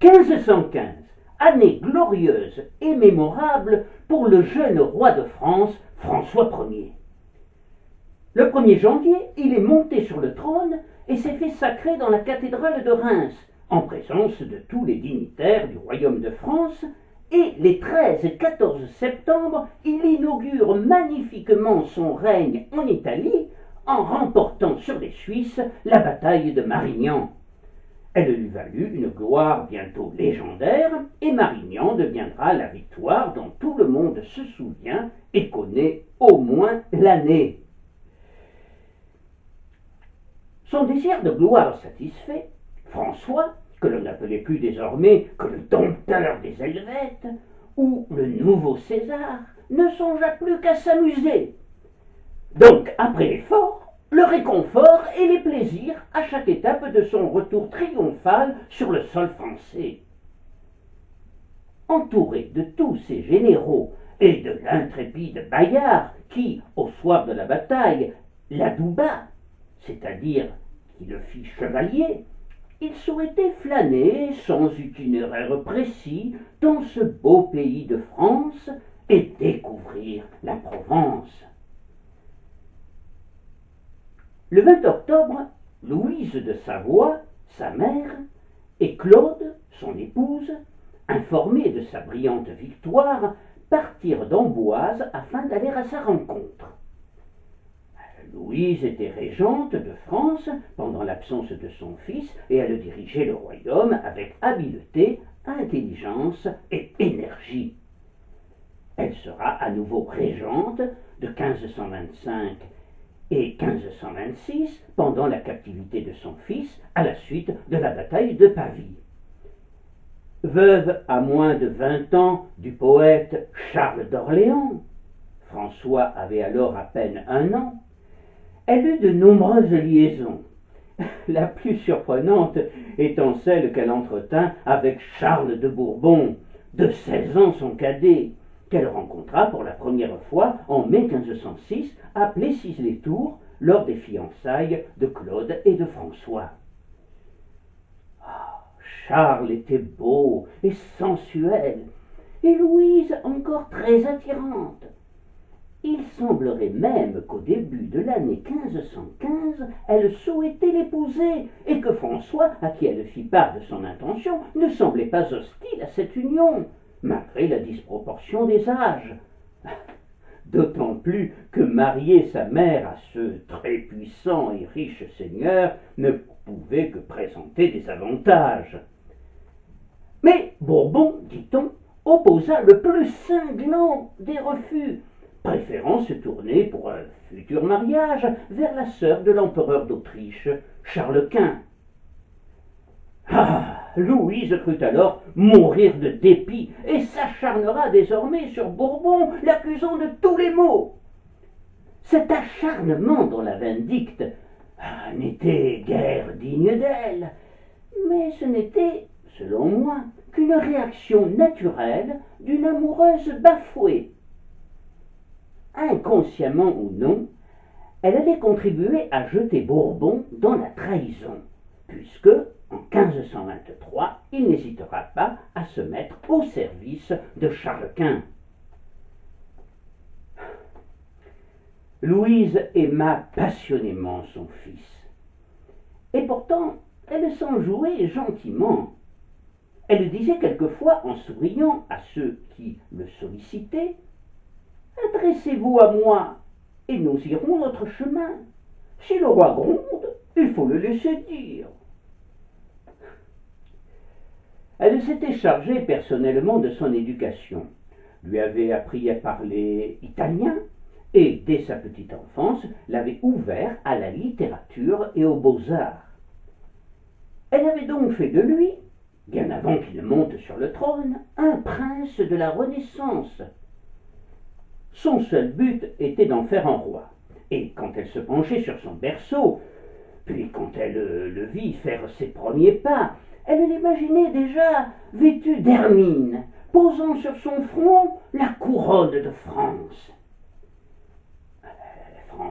1515, année glorieuse et mémorable pour le jeune roi de France, François Ier. Le 1er janvier, il est monté sur le trône et s'est fait sacrer dans la cathédrale de Reims, en présence de tous les dignitaires du royaume de France, et les 13 et 14 septembre, il inaugure magnifiquement son règne en Italie en remportant sur les Suisses la bataille de Marignan. Elle lui valut une gloire bientôt légendaire, et Marignan deviendra la victoire dont tout le monde se souvient et connaît au moins l'année. Son désir de gloire satisfait, François, que l'on n'appelait plus désormais que le dompteur des Helvètes, ou le nouveau César, ne songea plus qu'à s'amuser. Donc, après l'effort, le réconfort et les plaisirs à chaque étape de son retour triomphal sur le sol français. Entouré de tous ses généraux et de l'intrépide Bayard qui, au soir de la bataille, l'adouba, c'est-à-dire qui le fit chevalier, il souhaitait flâner sans itinéraire précis dans ce beau pays de France et découvrir la Provence. Le 20 octobre, Louise de Savoie, sa mère, et Claude, son épouse, informés de sa brillante victoire, partirent d'Amboise afin d'aller à sa rencontre. Louise était régente de France pendant l'absence de son fils et elle dirigeait le royaume avec habileté, intelligence et énergie. Elle sera à nouveau régente de 1525 et 1526 pendant la captivité de son fils à la suite de la bataille de Pavie. Veuve à moins de 20 ans du poète Charles d'Orléans, François avait alors à peine 1 an, elle eut de nombreuses liaisons, la plus surprenante étant celle qu'elle entretint avec Charles de Bourbon, de 16 ans son cadet, qu'elle rencontra pour la première fois en mai 1506 à Plessis-les-Tours lors des fiançailles de Claude et de François. Charles était beau et sensuel, et Louise encore très attirante. Il semblerait même qu'au début de l'année 1515, elle souhaitait l'épouser, et que François, à qui elle fit part de son intention, ne semblait pas hostile à cette union, malgré la disproportion des âges. D'autant plus que marier sa mère à ce très puissant et riche seigneur ne pouvait que présenter des avantages. Mais Bourbon, dit-on, opposa le plus cinglant des refus, préférant se tourner pour un futur mariage vers la sœur de l'empereur d'Autriche, Charles Quint. Louise crut alors mourir de dépit et s'acharnera désormais sur Bourbon, l'accusant de tous les maux. Cet acharnement dont la vindicte n'était guère digne d'elle, mais ce n'était, selon moi, qu'une réaction naturelle d'une amoureuse bafouée. Inconsciemment ou non, elle allait contribuer à jeter Bourbon dans la trahison, puisque, en 1523, il n'hésitera pas à se mettre au service de Charles Quint. Louise aima passionnément son fils, et pourtant elle s'en jouait gentiment. Elle disait quelquefois en souriant à ceux qui le sollicitaient: « Adressez-vous à moi, et nous irons notre chemin. Si le roi gronde, il faut le laisser dire. » Elle s'était chargée personnellement de son éducation, lui avait appris à parler italien, et dès sa petite enfance l'avait ouvert à la littérature et aux beaux-arts. Elle avait donc fait de lui, bien avant qu'il ne monte sur le trône, un prince de la Renaissance. Son seul but était d'en faire un roi, et quand elle se penchait sur son berceau, puis quand elle le vit faire ses premiers pas, elle l'imaginait déjà vêtu d'hermine, posant sur son front la couronne de France.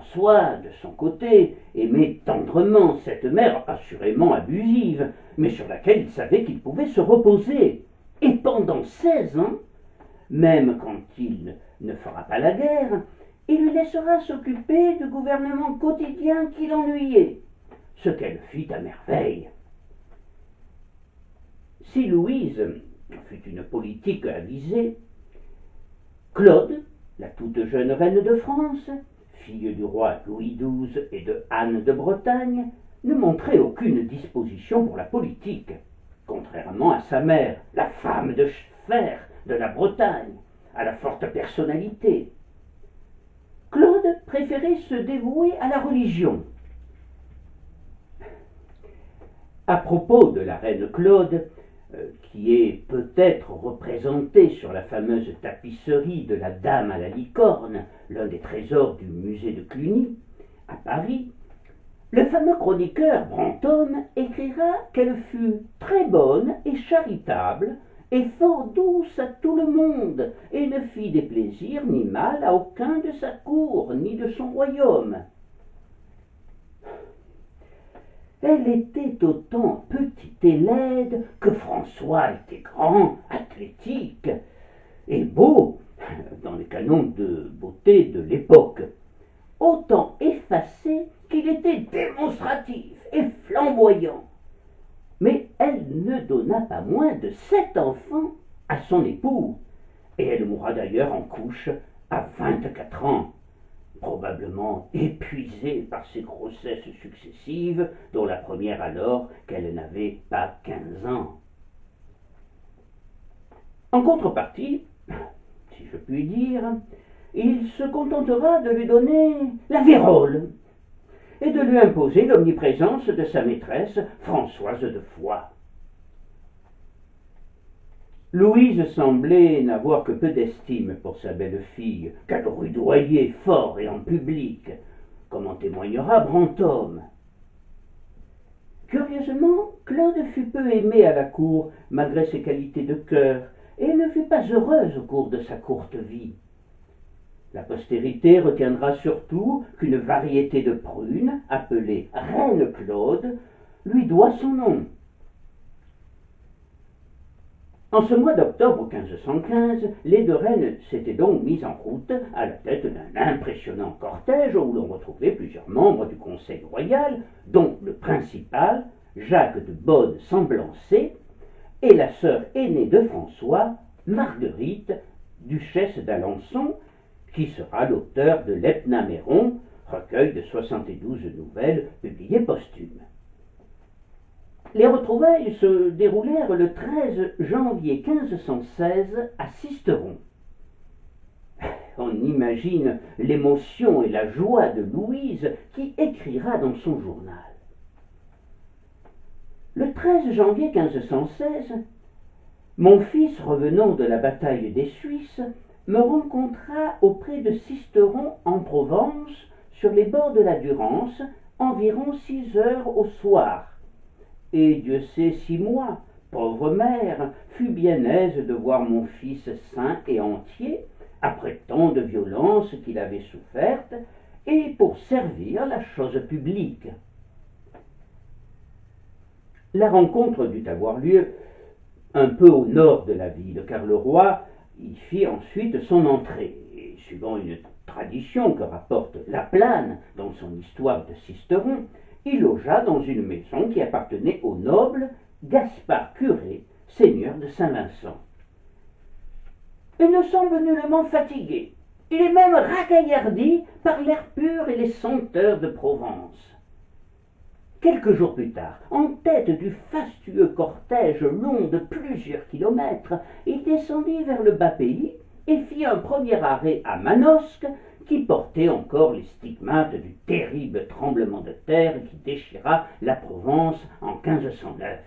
François, de son côté, aimait tendrement cette mère assurément abusive, mais sur laquelle il savait qu'il pouvait se reposer. Et pendant 16 ans, même quand il ne fera pas la guerre, il lui laissera s'occuper du gouvernement quotidien qui l'ennuyait, ce qu'elle fit à merveille. Si Louise fut une politique avisée, Claude, la toute jeune reine de France, fille du roi Louis XII et de Anne de Bretagne, ne montrait aucune disposition pour la politique, contrairement à sa mère, la femme de fer de la Bretagne, à la forte personnalité. Claude préférait se dévouer à la religion. À propos de la reine Claude, qui est peut-être représentée sur la fameuse tapisserie de la Dame à la licorne, l'un des trésors du musée de Cluny, à Paris, le fameux chroniqueur Brantôme écrira qu'elle fut très bonne et charitable, et fort douce à tout le monde, et ne fit des plaisirs ni mal à aucun de sa cour, ni de son royaume. Elle était autant petite et laide que François était grand, athlétique et beau, dans les canons de beauté de l'époque, autant effacé qu'il était démonstratif et flamboyant. Mais elle ne donna pas moins de 7 enfants à son époux, et elle mourra d'ailleurs en couche à 24 ans, probablement épuisée par ses grossesses successives, dont la première alors qu'elle n'avait pas 15 ans. En contrepartie, si je puis dire, il se contentera de lui donner la vérole et de lui imposer l'omniprésence de sa maîtresse, Françoise de Foix. Louise semblait n'avoir que peu d'estime pour sa belle-fille, qu'elle rudoyait fort et en public, comme en témoignera Brantôme. Curieusement, Claude fut peu aimée à la cour, malgré ses qualités de cœur, et ne fut pas heureuse au cours de sa courte vie. La postérité retiendra surtout qu'une variété de prunes, appelée Reine Claude, lui doit son nom. En ce mois d'octobre 1515, les deux reines s'étaient donc mises en route à la tête d'un impressionnant cortège où l'on retrouvait plusieurs membres du Conseil royal, dont le principal, Jacques de Bonne-Semblancay, et la sœur aînée de François, Marguerite, duchesse d'Alençon, qui sera l'auteur de l'Etnaméron, recueil de 72 nouvelles publiées posthumes. Les retrouvailles se déroulèrent le 13 janvier 1516 à Sisteron. On imagine l'émotion et la joie de Louise qui écrira dans son journal. Le 13 janvier 1516, mon fils revenant de la bataille des Suisses me rencontra auprès de Sisteron en Provence, sur les bords de la Durance, environ 6 heures au soir. Et Dieu sait si moi, pauvre mère, fus bien aise de voir mon fils sain et entier, après tant de violences qu'il avait souffertes, et pour servir la chose publique. La rencontre dut avoir lieu un peu au nord de la ville, car le roi y fit ensuite son entrée, et suivant une tradition que rapporte Laplane dans son histoire de Sisteron, il logea dans une maison qui appartenait au noble Gaspard Curé, seigneur de Saint-Vincent. Il ne semble nullement fatigué, il est même ragaillardi par l'air pur et les senteurs de Provence. Quelques jours plus tard, en tête du fastueux cortège long de plusieurs kilomètres, il descendit vers le bas pays et fit un premier arrêt à Manosque, qui portait encore les stigmates du terrible tremblement de terre qui déchira la Provence en 1509.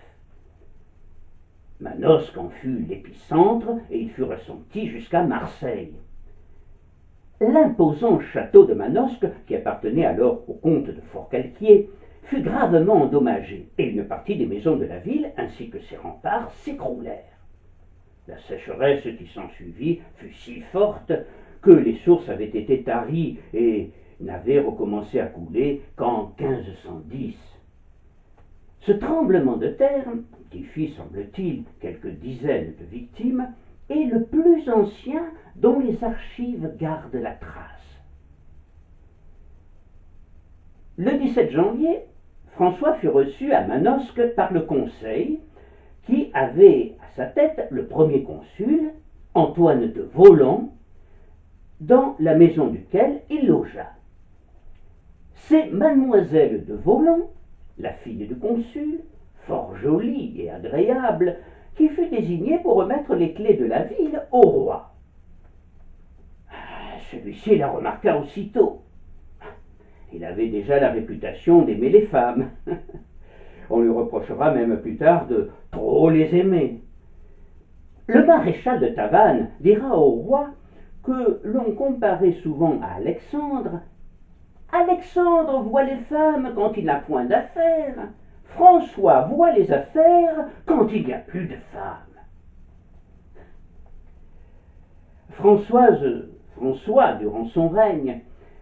Manosque en fut l'épicentre et il fut ressenti jusqu'à Marseille. L'imposant château de Manosque, qui appartenait alors au comte de Forcalquier, fut gravement endommagé et une partie des maisons de la ville ainsi que ses remparts s'écroulèrent. La sécheresse qui s'ensuivit fut si forte que les sources avaient été taries et n'avait recommencé à couler qu'en 1510. Ce tremblement de terre, qui fit, semble-t-il, quelques dizaines de victimes, est le plus ancien dont les archives gardent la trace. Le 17 janvier, François fut reçu à Manosque par le Conseil, qui avait à sa tête le premier consul, Antoine de Voland, dans la maison duquel il logea. C'est mademoiselle de Voland, la fille du consul, fort jolie et agréable, qui fut désignée pour remettre les clés de la ville au roi. Celui-ci la remarqua aussitôt. Il avait déjà la réputation d'aimer les femmes. On lui reprochera même plus tard de trop les aimer. Le maréchal de Tavannes dira au roi que l'on comparait souvent à Alexandre. Alexandre voit les femmes quand il n'a point d'affaires. François voit les affaires quand il n'y a plus de femmes. François, durant son règne,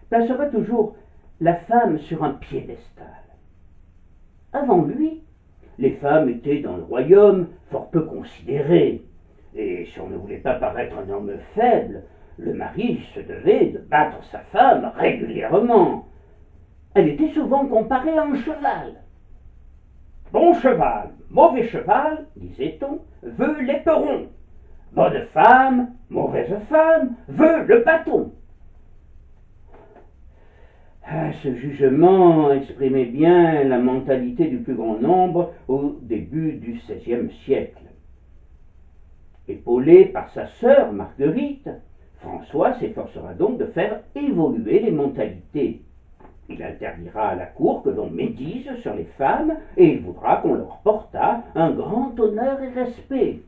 placera toujours la femme sur un piédestal. Avant lui, les femmes étaient dans le royaume fort peu considérées, et si on ne voulait pas paraître un homme faible, le mari se devait de battre sa femme régulièrement. Elle était souvent comparée à un cheval. Bon cheval, mauvais cheval, disait-on, veut l'éperon. Bonne femme, mauvaise femme, veut le bâton. Ce jugement exprimait bien la mentalité du plus grand nombre au début du XVIe siècle. Épaulé par sa sœur Marguerite, François s'efforcera donc de faire évoluer les mentalités. Il interdira à la cour que l'on médise sur les femmes et il voudra qu'on leur portât un grand honneur et respect.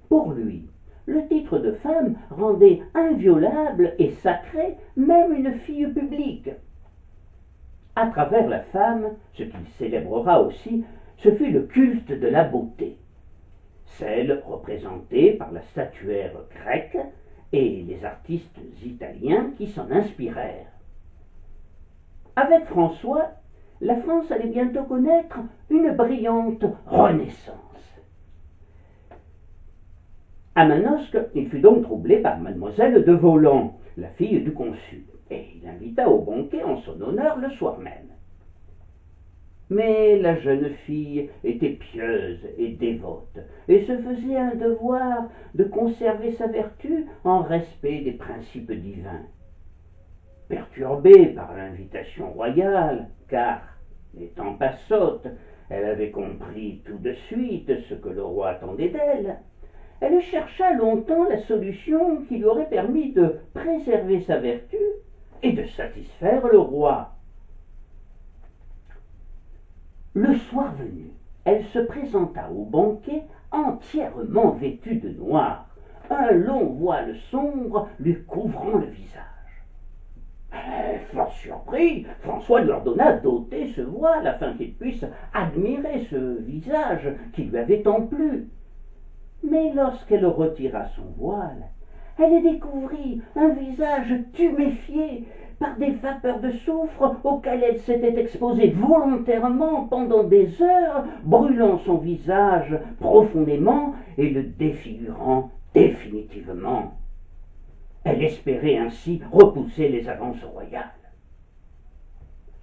Pour lui, le titre de femme rendait inviolable et sacré même une fille publique. À travers la femme, ce qu'il célébrera aussi, ce fut le culte de la beauté, celle représentée par la statuaire grecque et les artistes italiens qui s'en inspirèrent. Avec François, la France allait bientôt connaître une brillante renaissance. À Manosque, il fut donc troublé par mademoiselle de Voland, la fille du consul, et il invita au banquet en son honneur le soir même. Mais la jeune fille était pieuse et dévote, et se faisait un devoir de conserver sa vertu en respect des principes divins. Perturbée par l'invitation royale, car, n'étant pas sotte, elle avait compris tout de suite ce que le roi attendait d'elle, elle chercha longtemps la solution qui lui aurait permis de préserver sa vertu et de satisfaire le roi. Le soir venu, elle se présenta au banquet entièrement vêtue de noir, un long voile sombre lui couvrant le visage. Fort surpris, François lui ordonna d'ôter ce voile afin qu'il puisse admirer ce visage qui lui avait tant plu. Mais lorsqu'elle retira son voile, elle y découvrit un visage tuméfié par des vapeurs de soufre auxquelles elle s'était exposée volontairement pendant des heures, brûlant son visage profondément et le défigurant définitivement. Elle espérait ainsi repousser les avances royales.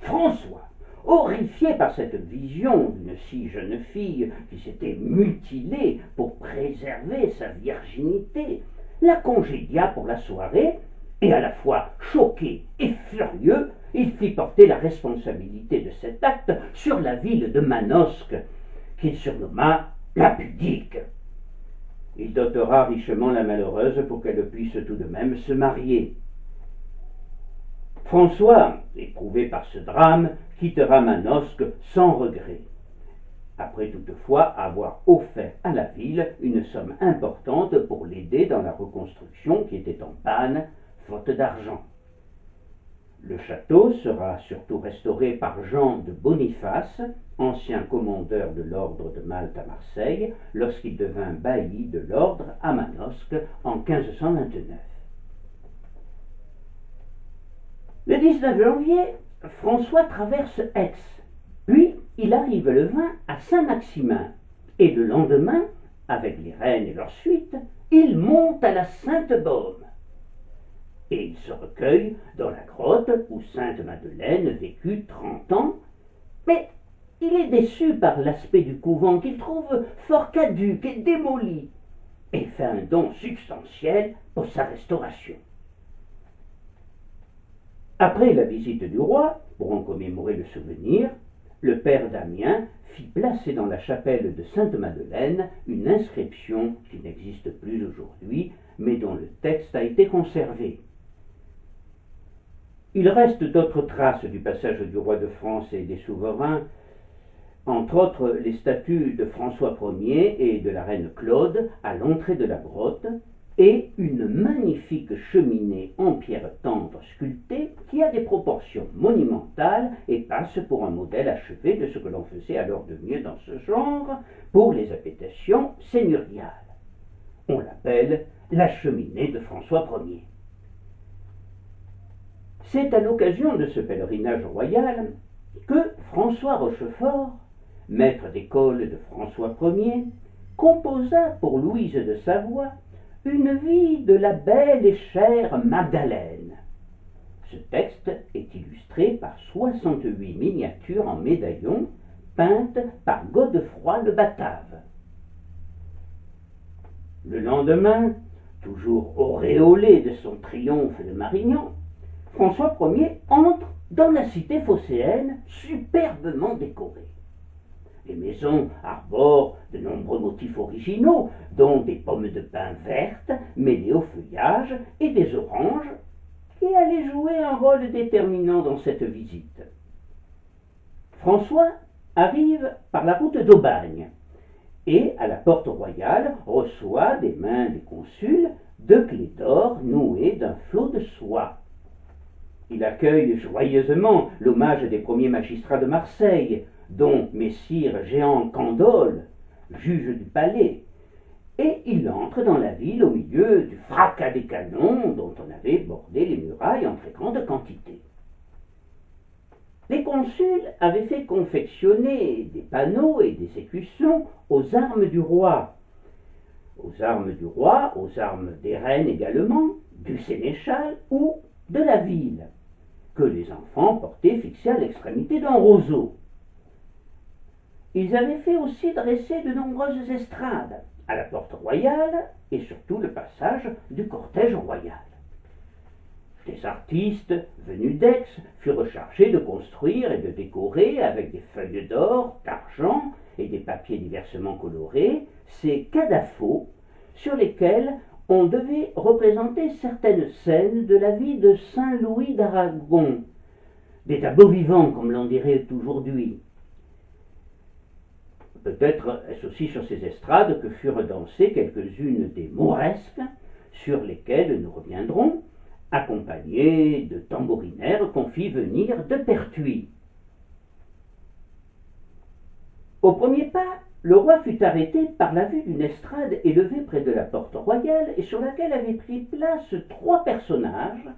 François, horrifié par cette vision d'une si jeune fille qui s'était mutilée pour préserver sa virginité, la congédia pour la soirée, et à la fois choqué et furieux, il fit porter la responsabilité de cet acte sur la ville de Manosque, qu'il surnomma la pudique. Il dotera richement la malheureuse pour qu'elle puisse tout de même se marier. François, éprouvé par ce drame, quittera Manosque sans regret, après toutefois avoir offert à la ville une somme importante pour l'aider dans la reconstruction qui était en panne, faute d'argent. Le château sera surtout restauré par Jean de Boniface, ancien commandeur de l'ordre de Malte à Marseille, lorsqu'il devint bailli de l'ordre à Manosque en 1529. Le 19 janvier, François traverse Aix, puis il arrive le 20 à Saint-Maximin, et le lendemain, avec les reines et leur suite, il monte à la Sainte-Baume. Et il se recueille dans la grotte où Sainte Madeleine vécut 30 ans, mais il est déçu par l'aspect du couvent qu'il trouve fort caduc et démoli, et fait un don substantiel pour sa restauration. Après la visite du roi, pour en commémorer le souvenir, le père Damien fit placer dans la chapelle de Sainte-Madeleine une inscription qui n'existe plus aujourd'hui, mais dont le texte a été conservé. Il reste d'autres traces du passage du roi de France et des souverains, entre autres les statues de François Ier et de la reine Claude à l'entrée de la grotte, et une magnifique cheminée en pierre tendre sculptée qui a des proportions monumentales et passe pour un modèle achevé de ce que l'on faisait alors de mieux dans ce genre pour les habitations seigneuriales. On l'appelle la cheminée de François Ier. C'est à l'occasion de ce pèlerinage royal que François Rochefort, maître d'école de François Ier, composa pour Louise de Savoie une vie de la belle et chère Magdalene. Ce texte est illustré par 68 miniatures en médaillon peintes par Godefroy le Batave. Le lendemain, toujours auréolé de son triomphe de Marignan, François Ier entre dans la cité phocéenne superbement décorée. Les maisons arborent de nombreux motifs originaux, dont des pommes de pin vertes mêlées au feuillage et des oranges, qui allaient jouer un rôle déterminant dans cette visite. François arrive par la route d'Aubagne et, à la porte royale, reçoit des mains des consuls 2 clés d'or nouées d'un flot de soie. Il accueille joyeusement l'hommage des premiers magistrats de Marseille, dont messire Jehan Candolle, juge du palais, et il entre dans la ville au milieu du fracas des canons dont on avait bordé les murailles en très grande quantité. Les consuls avaient fait confectionner des panneaux et des écussons aux armes du roi, aux armes des reines également, du sénéchal ou de la ville, que les enfants portaient fixés à l'extrémité d'un roseau. Ils avaient fait aussi dresser de nombreuses estrades à la porte royale et surtout le passage du cortège royal. Des artistes venus d'Aix furent chargés de construire et de décorer avec des feuilles d'or, d'argent et des papiers diversement colorés ces cadafaux sur lesquels on devait représenter certaines scènes de la vie de Saint Louis d'Aragon, des tableaux vivants comme l'on dirait aujourd'hui. Peut-être est-ce aussi sur ces estrades que furent dansées quelques-unes des mauresques, sur lesquelles nous reviendrons, accompagnées de tambourinaires qu'on fit venir de Pertuis. Au premier pas, le roi fut arrêté par la vue d'une estrade élevée près de la porte royale et sur laquelle avaient pris place 3 personnages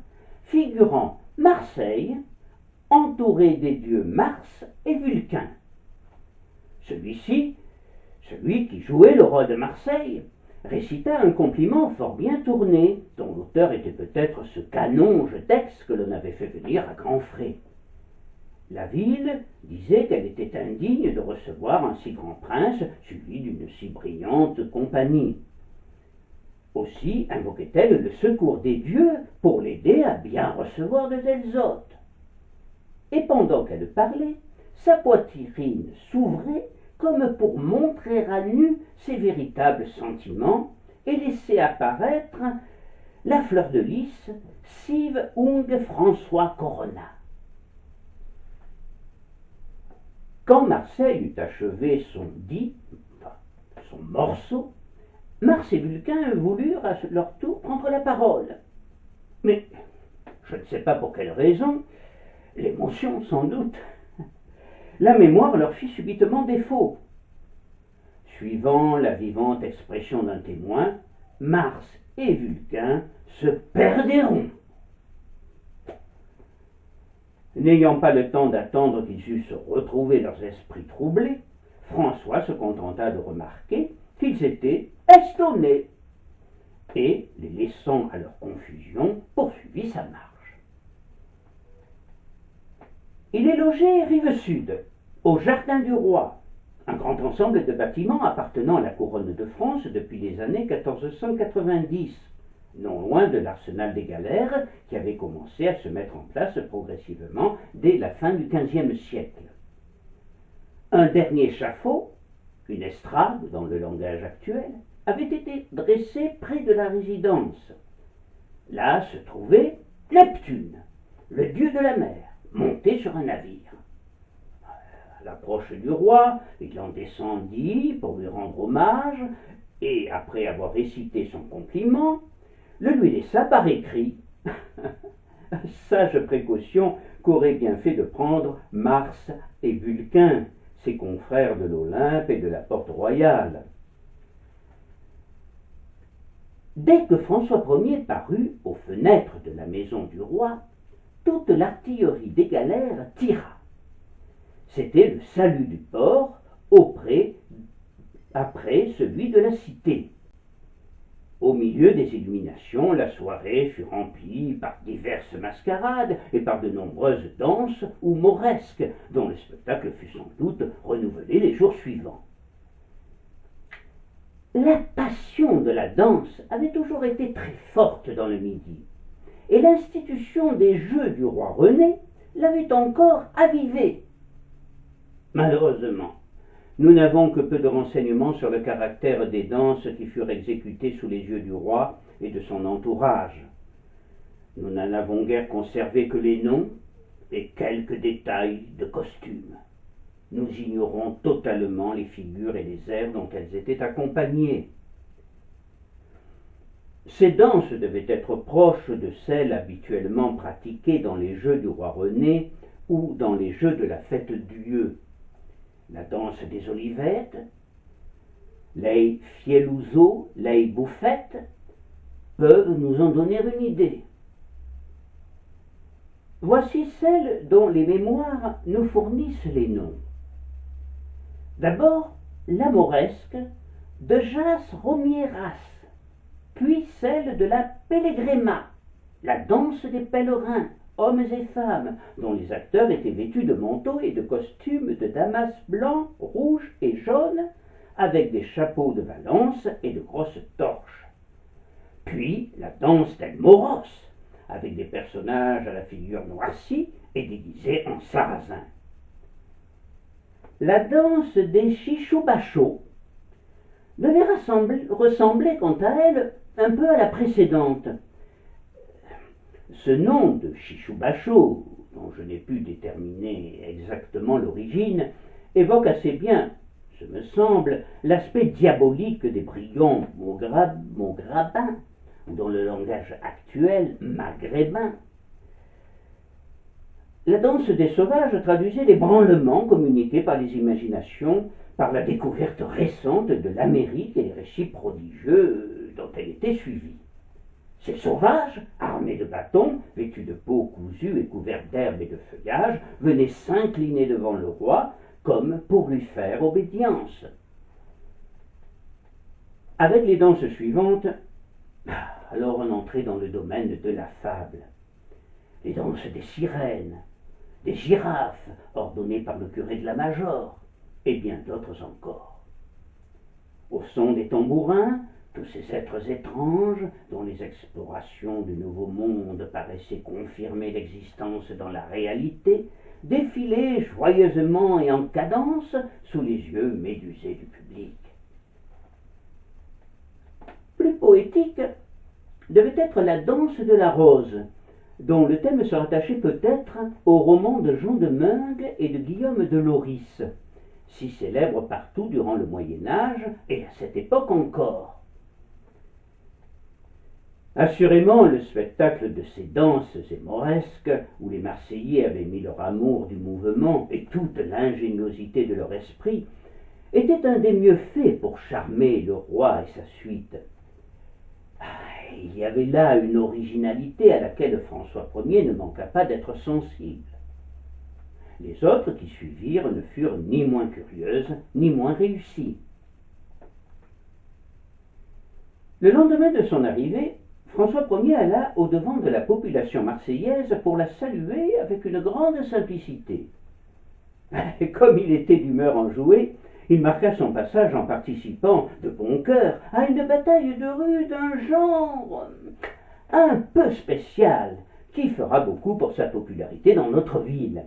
figurant Marseille, entouré des dieux Mars et Vulcain. Celui-ci, celui qui jouait le roi de Marseille, récita un compliment fort bien tourné, dont l'auteur était peut-être ce canonge d'Aix que l'on avait fait venir à grands frais. La ville disait qu'elle était indigne de recevoir un si grand prince suivi d'une si brillante compagnie. Aussi invoquait-elle le secours des dieux pour l'aider à bien recevoir de tels hôtes. Et pendant qu'elle parlait, sa poitrine s'ouvrait comme pour montrer à nu ses véritables sentiments et laisser apparaître la fleur de lys, Sive ung François Corona. Quand Marseille eut achevé son morceau, Mars et Vulcain voulurent à leur tour prendre la parole. Mais, je ne sais pas pour quelle raison, l'émotion sans doute, la mémoire leur fit subitement défaut. Suivant la vivante expression d'un témoin, Mars et Vulcain se perderont. N'ayant pas le temps d'attendre qu'ils eussent retrouvé leurs esprits troublés, François se contenta de remarquer qu'ils étaient estonnés et, les laissant à leur confusion, poursuivit sa marche. Il est logé rive sud, au Jardin du Roi, un grand ensemble de bâtiments appartenant à la couronne de France depuis les années 1490, non loin de l'arsenal des galères qui avait commencé à se mettre en place progressivement dès la fin du XVe siècle. Un dernier échafaud, une estrade dans le langage actuel, avait été dressé près de la résidence. Là se trouvait Neptune, le dieu de la mer, monté sur un navire. À l'approche du roi, il en descendit pour lui rendre hommage, et après avoir récité son compliment, le lui laissa par écrit. Sage précaution qu'auraient bien fait de prendre Mars et Vulcain, ses confrères de l'Olympe et de la Porte Royale. Dès que François Ier parut aux fenêtres de la maison du roi, toute l'artillerie des galères tira. C'était le salut du port après celui de la cité. Au milieu des illuminations, la soirée fut remplie par diverses mascarades et par de nombreuses danses ou mauresques, dont le spectacle fut sans doute renouvelé les jours suivants. La passion de la danse avait toujours été très forte dans le Midi, et l'institution des Jeux du roi René l'avait encore avivée. Malheureusement, nous n'avons que peu de renseignements sur le caractère des danses qui furent exécutées sous les yeux du roi et de son entourage. Nous n'en avons guère conservé que les noms et quelques détails de costumes. Nous ignorons totalement les figures et les airs dont elles étaient accompagnées. Ces danses devaient être proches de celles habituellement pratiquées dans les jeux du roi René ou dans les jeux de la fête Dieu. La danse des olivettes, les fielouseaux, les bouffettes peuvent nous en donner une idée. Voici celles dont les mémoires nous fournissent les noms. D'abord, la mauresque de Jas Romieras, puis celle de la Pellegrema, la danse des pèlerins, hommes et femmes, dont les acteurs étaient vêtus de manteaux et de costumes de damas blancs, rouges et jaunes, avec des chapeaux de Valence et de grosses torches. Puis la danse del Moros, avec des personnages à la figure noircie et déguisés en sarrasins. La danse des chichou-bachos devait ressembler quant à elle un peu à la précédente. Ce nom de chichou-bachot, dont je n'ai pu déterminer exactement l'origine, évoque assez bien, ce me semble, l'aspect diabolique des brigands maugrabins, ou dans le langage actuel, maghrébins. La danse des sauvages traduisait les branlements communiqués par les imaginations, par la découverte récente de l'Amérique et les récits prodigieux dont elle était suivie. Ces sauvages, armés de bâtons, vêtus de peaux cousues et couverts d'herbes et de feuillage, venaient s'incliner devant le roi, comme pour lui faire obédience. Avec les danses suivantes, alors on entrait dans le domaine de la fable. Les danses des sirènes, des girafes, ordonnées par le curé de la Major, et bien d'autres encore. Au son des tambourins, tous ces êtres étranges, dont les explorations du Nouveau Monde paraissaient confirmer l'existence dans la réalité, défilaient joyeusement et en cadence sous les yeux médusés du public. Plus poétique devait être la danse de la rose, dont le thème se rattachait peut-être au roman de Jean de Meung et de Guillaume de Loris, si célèbres partout durant le Moyen-Âge et à cette époque encore. Assurément, le spectacle de ces danses mauresques, où les Marseillais avaient mis leur amour du mouvement et toute l'ingéniosité de leur esprit, était un des mieux faits pour charmer le roi et sa suite. Il y avait là une originalité à laquelle François Ier ne manqua pas d'être sensible. Les autres qui suivirent ne furent ni moins curieuses, ni moins réussies. Le lendemain de son arrivée, François Ier alla au-devant de la population marseillaise pour la saluer avec une grande simplicité. Comme il était d'humeur enjouée, il marqua son passage en participant de bon cœur à une bataille de rue d'un genre un peu spécial, qui fera beaucoup pour sa popularité dans notre ville.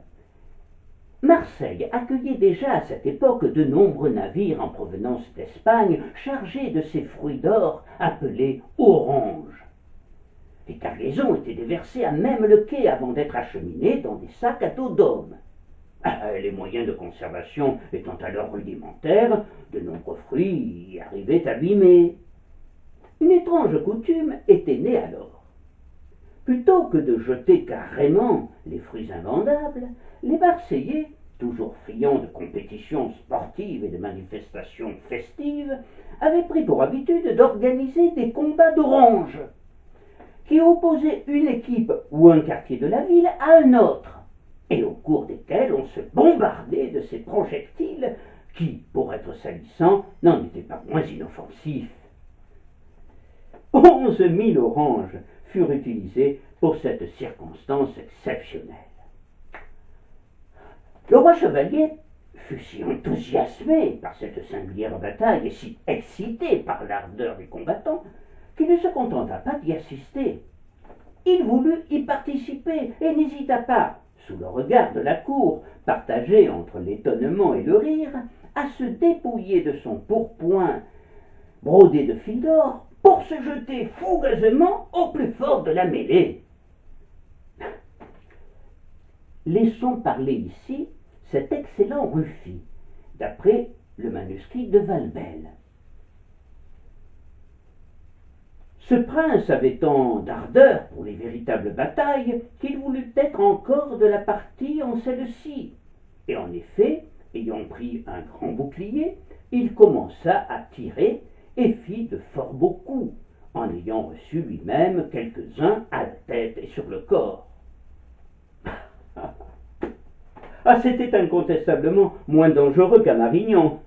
Marseille accueillait déjà à cette époque de nombreux navires en provenance d'Espagne chargés de ces fruits d'or appelés oranges. Les cargaisons étaient déversées à même le quai avant d'être acheminées dans des sacs à dos d'homme. Les moyens de conservation étant alors rudimentaires, de nombreux fruits y arrivaient abîmés. Une étrange coutume était née alors. Plutôt que de jeter carrément les fruits invendables, les Marseillais, toujours friands de compétitions sportives et de manifestations festives, avaient pris pour habitude d'organiser des combats d'oranges, qui opposaient une équipe ou un quartier de la ville à un autre, et au cours desquels on se bombardait de ces projectiles qui, pour être salissants, n'en étaient pas moins inoffensifs. 11 000 oranges furent utilisées pour cette circonstance exceptionnelle. Le roi chevalier fut si enthousiasmé par cette singulière bataille et si excité par l'ardeur des combattants qu'il ne se contenta pas d'y assister. Il voulut y participer et n'hésita pas, sous le regard de la cour, partagé entre l'étonnement et le rire, à se dépouiller de son pourpoint brodé de fil d'or pour se jeter fougueusement au plus fort de la mêlée. Laissons parler ici cet excellent Rufy, d'après le manuscrit de Valbel. Ce prince avait tant d'ardeur pour les véritables batailles qu'il voulut être encore de la partie en celle-ci. Et en effet, ayant pris un grand bouclier, il commença à tirer et fit de fort beaux coups, en ayant reçu lui-même quelques-uns à la tête et sur le corps. C'était incontestablement moins dangereux qu'à Marignan,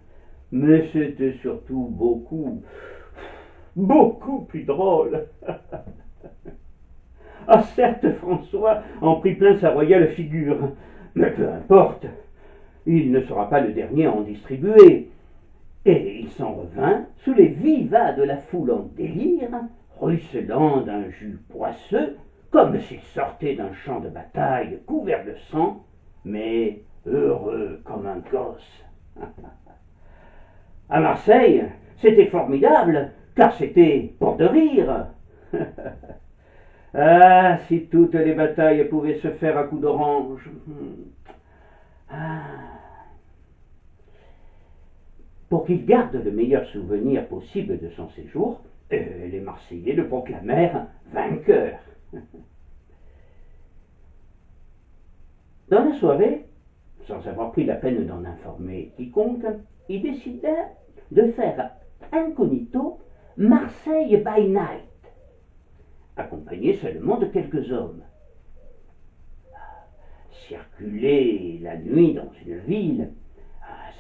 mais c'était surtout beaucoup plus drôle. Certes, François en prit plein sa royale figure, mais peu importe, il ne sera pas le dernier à en distribuer. Et il s'en revint sous les vivats de la foule en délire, ruisselant d'un jus poisseux, comme s'il sortait d'un champ de bataille couvert de sang, mais heureux comme un gosse. À Marseille, c'était formidable, car c'était pour de rire. Ah, si toutes les batailles pouvaient se faire à coups d'orange. Pour qu'il garde le meilleur souvenir possible de son séjour, les Marseillais le proclamèrent vainqueur. Dans la soirée, sans avoir pris la peine d'en informer quiconque, il décida de faire incognito Marseille by night, accompagné seulement de quelques hommes. Circuler la nuit dans une ville,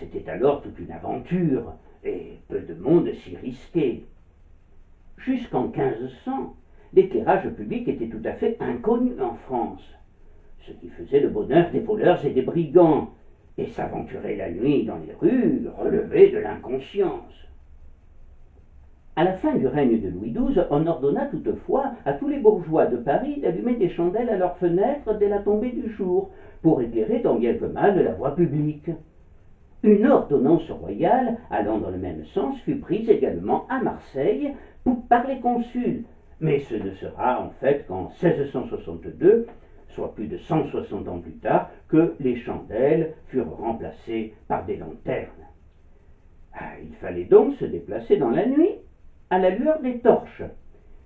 c'était alors toute une aventure, et peu de monde s'y risquait. Jusqu'en 1500, l'éclairage public était tout à fait inconnu en France, ce qui faisait le bonheur des voleurs et des brigands, et s'aventurer la nuit dans les rues relevait de l'inconscience. À la fin du règne de Louis XII, on ordonna toutefois à tous les bourgeois de Paris d'allumer des chandelles à leurs fenêtres dès la tombée du jour, pour éclairer tant bien que mal la voie publique. Une ordonnance royale allant dans le même sens fut prise également à Marseille par les consuls, mais ce ne sera en fait qu'en 1662, soit plus de 160 ans plus tard, que les chandelles furent remplacées par des lanternes. Il fallait donc se déplacer dans la nuit à la lueur des torches,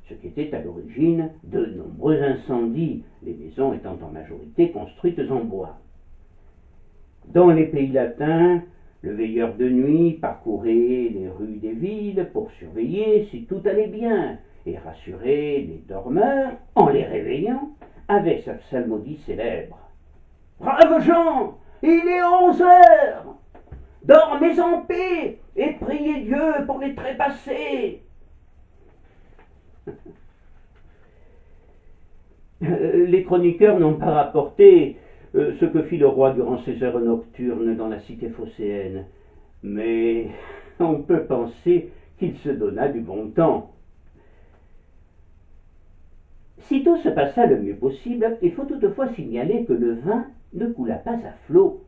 ce qui était à l'origine de nombreux incendies, les maisons étant en majorité construites en bois. Dans les pays latins, le veilleur de nuit parcourait les rues des villes pour surveiller si tout allait bien et rassurer les dormeurs en les réveillant avec sa psalmodie célèbre. « Braves gens, il est 11 heures. Dormez en paix et priez Dieu pour les trépassés. Les chroniqueurs n'ont pas rapporté ce que fit le roi durant ses heures nocturnes dans la cité phocéenne, mais on peut penser qu'il se donna du bon temps. Si tout se passa le mieux possible, il faut toutefois signaler que le vin ne coula pas à flot,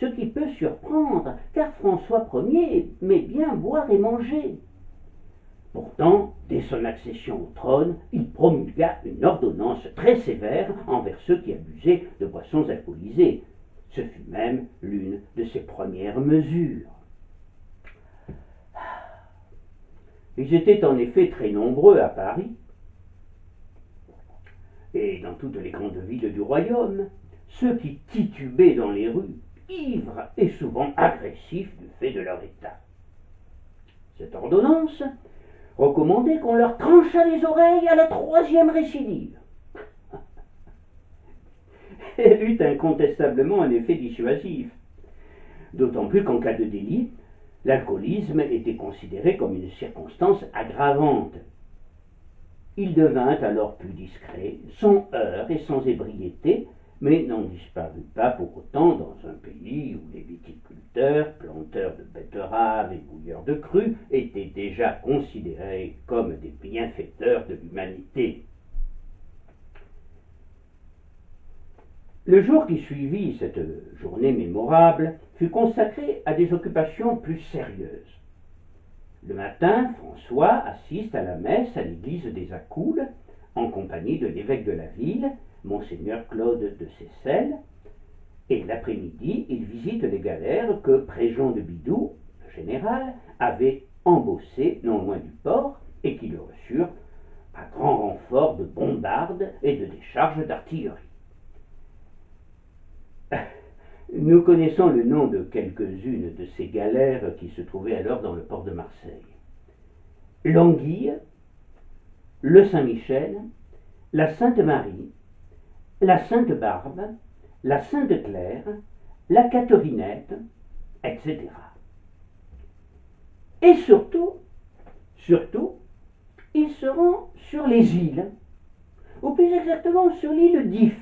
ce qui peut surprendre, car François Ier aimait bien boire et manger. Pourtant, dès son accession au trône, il promulgua une ordonnance très sévère envers ceux qui abusaient de boissons alcoolisées. Ce fut même l'une de ses premières mesures. Ils étaient en effet très nombreux à Paris et dans toutes les grandes villes du royaume, ceux qui titubaient dans les rues, ivres et souvent agressifs du fait de leur état. Cette ordonnance recommandait qu'on leur tranchât les oreilles à la 3e récidive. Elle eut incontestablement un effet dissuasif, d'autant plus qu'en cas de délit, l'alcoolisme était considéré comme une circonstance aggravante. Il devint alors plus discret, sans heurts et sans ébriété, mais n'en disparut pas pour autant dans un pays où les viticulteurs, planteurs de betteraves et bouilleurs de cru étaient déjà considérés comme des bienfaiteurs de l'humanité. Le jour qui suivit cette journée mémorable fut consacré à des occupations plus sérieuses. Le matin, François assiste à la messe à l'église des Accoules, en compagnie de l'évêque de la ville, Monseigneur Claude de Seyssel, et l'après-midi, il visite les galères que Préjean de Bidoux, le général, avait embossées non loin du port et qui le reçurent à grand renfort de bombardes et de décharges d'artillerie. Nous connaissons le nom de quelques-unes de ces galères qui se trouvaient alors dans le port de Marseille. L'Anguille, le Saint-Michel, la Sainte-Marie, la Sainte-Barbe, la Sainte-Claire, la Catherinette, etc. Et surtout, il se rend sur les îles, ou plus exactement sur l'île d'If,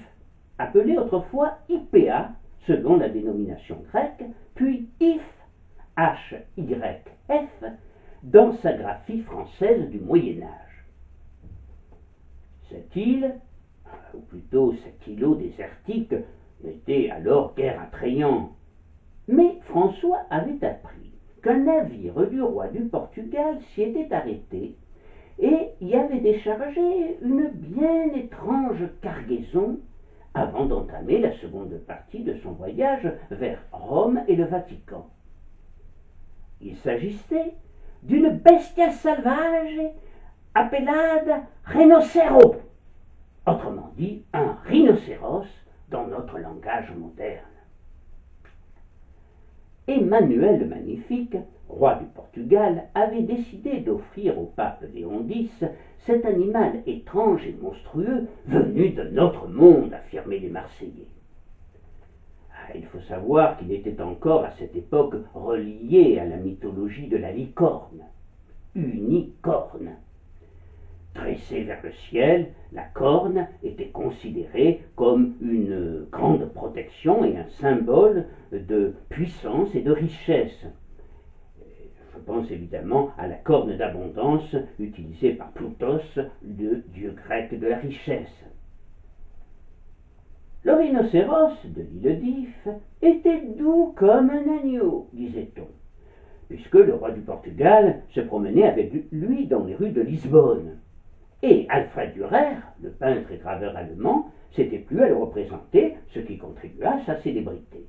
appelée autrefois Hypéa, selon la dénomination grecque, puis If, H-Y-F, dans sa graphie française du Moyen-Âge. Cette île, ou plutôt cet îlot désertique, n'était alors guère attrayant. Mais François avait appris qu'un navire du roi du Portugal s'y était arrêté et y avait déchargé une bien étrange cargaison avant d'entamer la seconde partie de son voyage vers Rome et le Vatican. Il s'agissait d'une bestia salvage appelada rhinocéro, autrement dit un rhinocéros dans notre langage moderne. Emmanuel le Magnifique, roi du Portugal, avait décidé d'offrir au pape Léon X cet animal étrange et monstrueux venu de notre monde, affirmaient les Marseillais. Il faut savoir qu'il était encore à cette époque relié à la mythologie de la licorne, unicorne. Dressée vers le ciel, la corne était considérée comme une grande protection et un symbole de puissance et de richesse. Je pense évidemment à la corne d'abondance utilisée par Plutos, le dieu grec de la richesse. Le rhinocéros de l'île d'If était doux comme un agneau, disait-on, puisque le roi du Portugal se promenait avec lui dans les rues de Lisbonne. Et Alfred Dürer, le peintre et graveur allemand, s'était plu à le représenter, ce qui contribua à sa célébrité.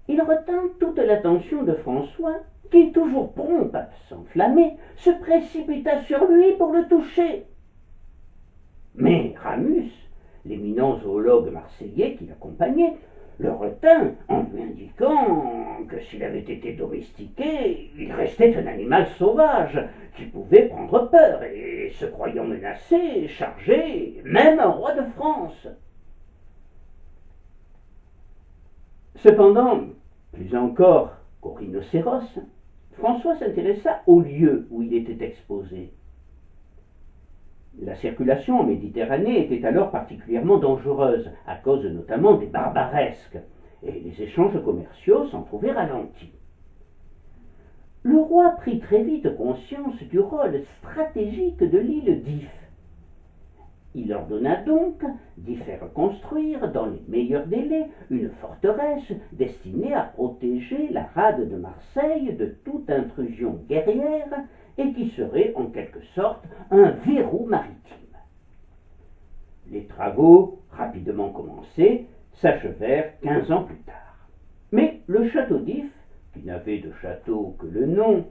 Il retint toute l'attention de François, qui, toujours prompt à s'enflammer, se précipita sur lui pour le toucher. Mais Ramus, l'éminent zoologue marseillais qui l'accompagnait, le retint en lui indiquant que s'il avait été domestiqué, il restait un animal sauvage qui pouvait prendre peur et, se croyant menacé, charger même un roi de France. Cependant, plus encore qu'aux rhinocéros, François s'intéressa au lieu où il était exposé. La circulation en Méditerranée était alors particulièrement dangereuse, à cause notamment des barbaresques, et les échanges commerciaux s'en trouvaient ralentis. Le roi prit très vite conscience du rôle stratégique de l'île d'If. Il ordonna donc d'y faire construire, dans les meilleurs délais, une forteresse destinée à protéger la rade de Marseille de toute intrusion guerrière et qui serait en quelque sorte un verrou maritime. Les travaux, rapidement commencés, s'achevèrent 15 ans plus tard. Mais le château d'If, qui n'avait de château que le nom,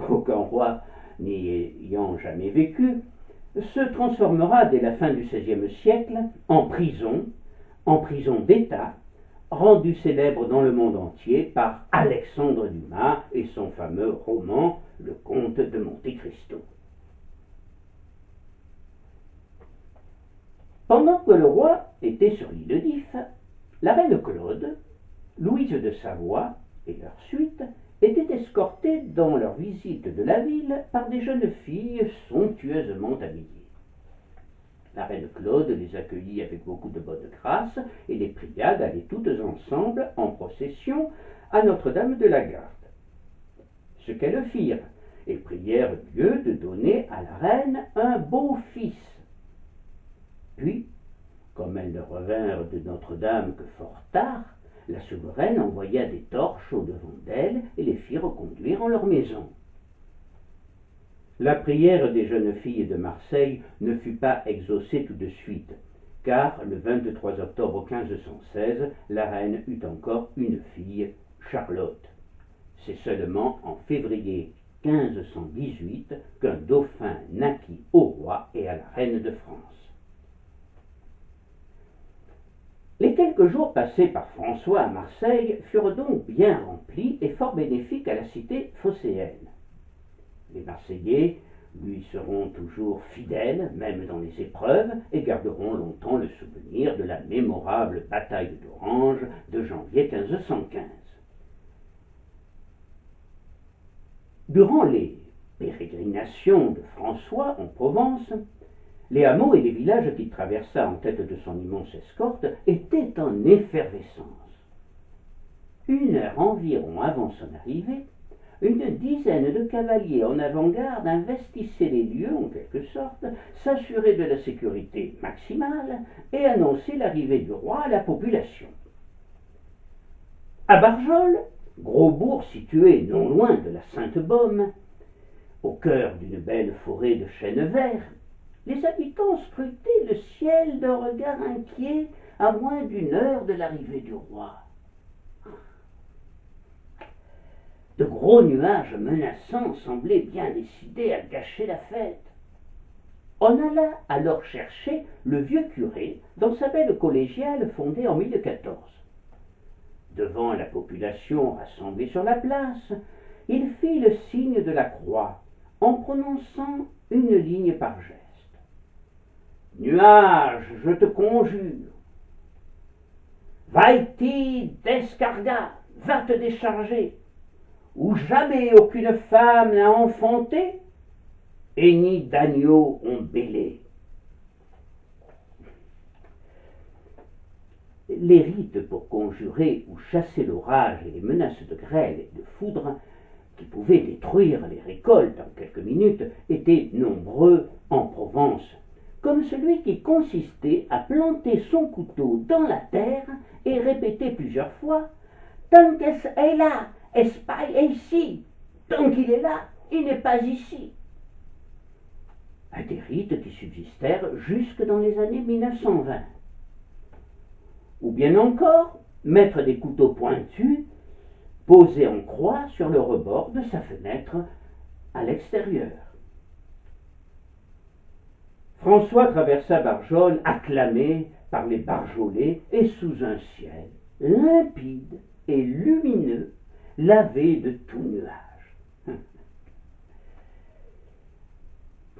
aucun roi n'y ayant jamais vécu, se transformera dès la fin du XVIe siècle en prison d'État, rendue célèbre dans le monde entier par Alexandre Dumas et son fameux roman Le Comte de Monte Cristo. Pendant que le roi était sur l'île d'If, la reine Claude, Louise de Savoie et leur suite étaient escortés dans leur visite de la ville par des jeunes filles somptueusement habillées. La reine Claude les accueillit avec beaucoup de bonne grâce et les pria d'aller toutes ensemble en procession à Notre-Dame de la Garde. Ce qu'elles firent, et prièrent Dieu de donner à la reine un beau fils. Puis, comme elles ne revinrent de Notre-Dame que fort tard, la souveraine envoya des torches au-devant d'elles et les fit reconduire en leur maison. La prière des jeunes filles de Marseille ne fut pas exaucée tout de suite, car le 23 octobre 1516, la reine eut encore une fille, Charlotte. C'est seulement en février 1518 qu'un dauphin naquit au roi et à la reine de France. Les quelques jours passés par François à Marseille furent donc bien remplis et fort bénéfiques à la cité phocéenne. Les Marseillais lui seront toujours fidèles, même dans les épreuves, et garderont longtemps le souvenir de la mémorable bataille d'Orange de janvier 1515. Durant les pérégrinations de François en Provence, les hameaux et les villages qu'il traversa en tête de son immense escorte étaient en effervescence. Une heure environ avant son arrivée, une dizaine de cavaliers en avant-garde investissaient les lieux, en quelque sorte, s'assuraient de la sécurité maximale et annonçaient l'arrivée du roi à la population. À Barjol, gros bourg situé non loin de la Sainte-Baume, au cœur d'une belle forêt de chênes verts, les habitants scrutaient le ciel d'un regard inquiet à moins d'une heure de l'arrivée du roi. De gros nuages menaçants semblaient bien décidés à gâcher la fête. On alla alors chercher le vieux curé dans sa belle collégiale fondée en 1014. Devant la population rassemblée sur la place, il fit le signe de la croix en prononçant une ligne par geste. Nuage, je te conjure, vaille-t-il d'escargat, va te décharger, où jamais aucune femme n'a enfanté, et ni d'agneaux ont bêlé. Les rites pour conjurer ou chasser l'orage et les menaces de grêle et de foudre, qui pouvaient détruire les récoltes en quelques minutes, étaient nombreux en Provence, comme celui qui consistait à planter son couteau dans la terre et répéter plusieurs fois « Tant qu'est est là, Espagne est ici, tant qu'il est là, il n'est pas ici ». Des rites qui subsistèrent jusque dans les années 1920. Ou bien encore, mettre des couteaux pointus posés en croix sur le rebord de sa fenêtre à l'extérieur. François traversa Barjol acclamé par les Barjolais et sous un ciel limpide et lumineux, lavé de tout nuage.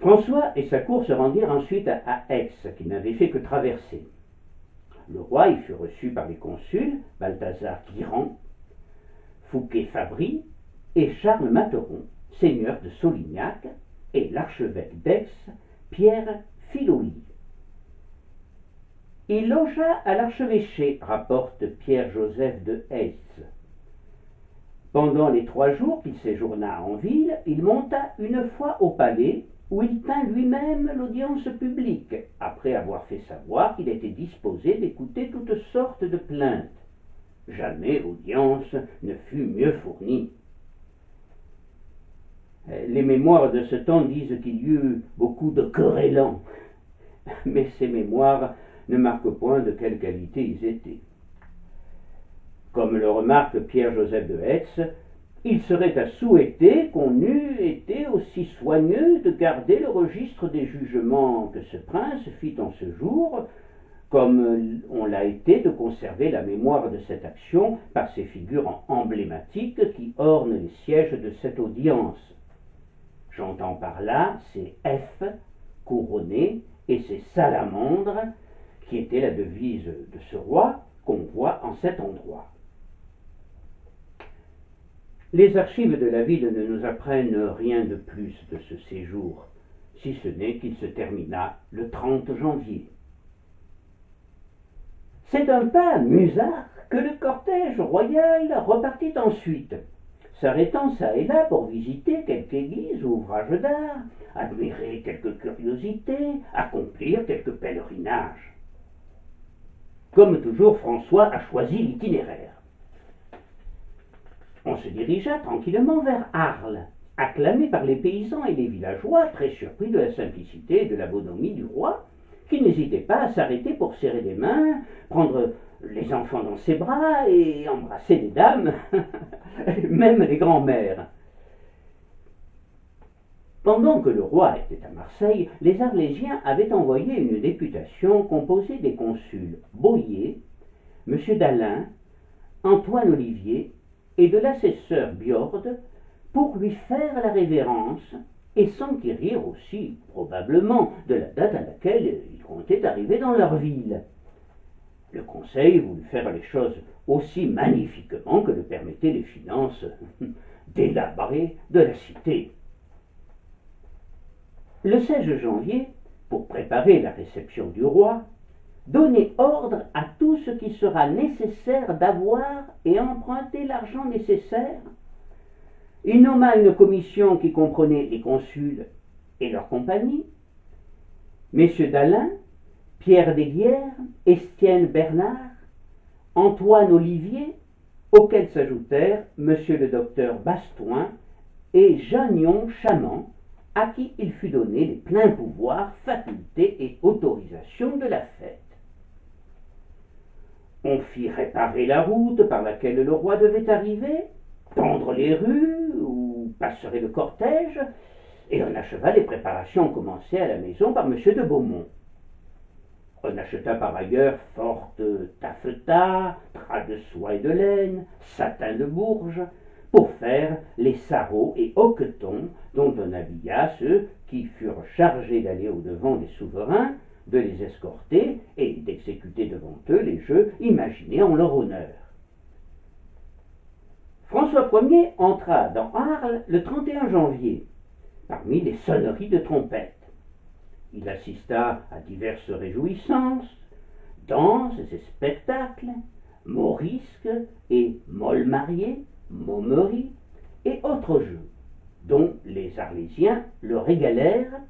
François et sa cour se rendirent ensuite à Aix, qu'ils n'avaient fait que traverser. le roi y fut reçu par les consuls Balthazar Guiran, Fouquet Fabry et Charles Materon, seigneur de Solignac, et l'archevêque d'Aix, Pierre Filoli. Il logea à l'archevêché, rapporte Pierre-Joseph de Hesse. Pendant les 3 jours qu'il séjourna en ville, il monta une fois au palais, où il tint lui-même l'audience publique, après avoir fait savoir qu'il était disposé d'écouter toutes sortes de plaintes. Jamais audience ne fut mieux fournie. Les mémoires de ce temps disent qu'il y eut beaucoup de querellants, mais ces mémoires ne marquent point de quelle qualité ils étaient. Comme le remarque Pierre-Joseph de Hesse, il serait à souhaiter qu'on eût été aussi soigneux de garder le registre des jugements que ce prince fit en ce jour, comme on l'a été de conserver la mémoire de cette action par ces figures emblématiques qui ornent les sièges de cette audience. J'entends par là ces F couronnés et ces salamandres, qui étaient la devise de ce roi qu'on voit en cet endroit. Les archives de la ville ne nous apprennent rien de plus de ce séjour, si ce n'est qu'il se termina le 30 janvier. C'est un pas Musard que le cortège royal repartit ensuite, s'arrêtant çà et là pour visiter quelques églises ou ouvrages d'art, admirer quelques curiosités, accomplir quelques pèlerinages. Comme toujours, François a choisi l'itinéraire. On se dirigea tranquillement vers Arles, acclamé par les paysans et les villageois, très surpris de la simplicité et de la bonhomie du roi, qui n'hésitait pas à s'arrêter pour serrer des mains, prendre les enfants dans ses bras et embrasser les dames, même les grands-mères. Pendant que le roi était à Marseille, les Arlésiens avaient envoyé une députation composée des consuls Bohier, M. d'Alain, Antoine Olivier et de l'assesseur Biord pour lui faire la révérence et s'enquérir aussi, probablement, de la date à laquelle ils comptaient arriver dans leur ville. Le conseil voulut faire les choses aussi magnifiquement que le permettaient les finances délabrées de la cité. Le 16 janvier, pour préparer la réception du roi, donnez ordre à tout ce qui sera nécessaire d'avoir et emprunter l'argent nécessaire. Il nomma une commission qui comprenait les consuls et leurs compagnies, messieurs d'Alain, Pierre Desguières, Estienne Bernard, Antoine Olivier, auxquels s'ajoutèrent monsieur le docteur Bastoin et Jagnon Chamant, à qui il fut donné les pleins pouvoirs, facultés et autorisations de la fête. On fit réparer la route par laquelle le roi devait arriver, tendre les rues où passerait le cortège, et on acheva les préparations commencées à la maison par M. de Beaumont. On acheta par ailleurs forte taffetas, draps de soie et de laine, satin de Bourges, pour faire les sarraux et hoquetons dont on habilla ceux qui furent chargés d'aller au-devant des souverains, de les escorter et d'exécuter devant eux les jeux imaginés en leur honneur. François Ier entra dans Arles le 31 janvier, parmi les sonneries de trompettes. Il assista à diverses réjouissances, danses et spectacles, morisques et molles-mariées, momeries et autres jeux, dont les Arlésiens le régalèrent,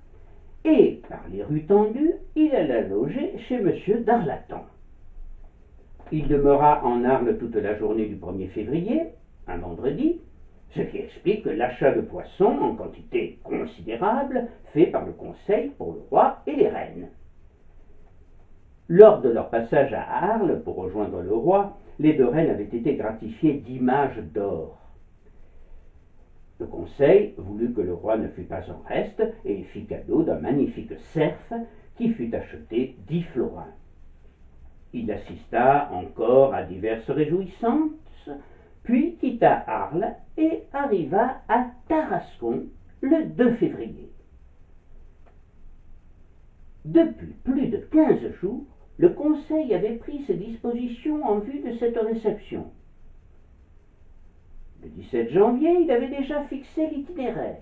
et par les rues tendues, il alla loger chez M. d'Arlatan. Il demeura en Arles toute la journée du 1er février, un vendredi, ce qui explique l'achat de poissons en quantité considérable fait par le conseil pour le roi et les reines. Lors de leur passage à Arles pour rejoindre le roi, les 2 reines avaient été gratifiées d'images d'or. Le conseil voulut que le roi ne fût pas en reste et fit cadeau d'un magnifique cerf qui fut acheté 10 florins. Il assista encore à diverses réjouissances, puis quitta Arles et arriva à Tarascon le 2 février. Depuis plus de 15 jours, le conseil avait pris ses dispositions en vue de cette réception. Le 17 janvier, il avait déjà fixé l'itinéraire.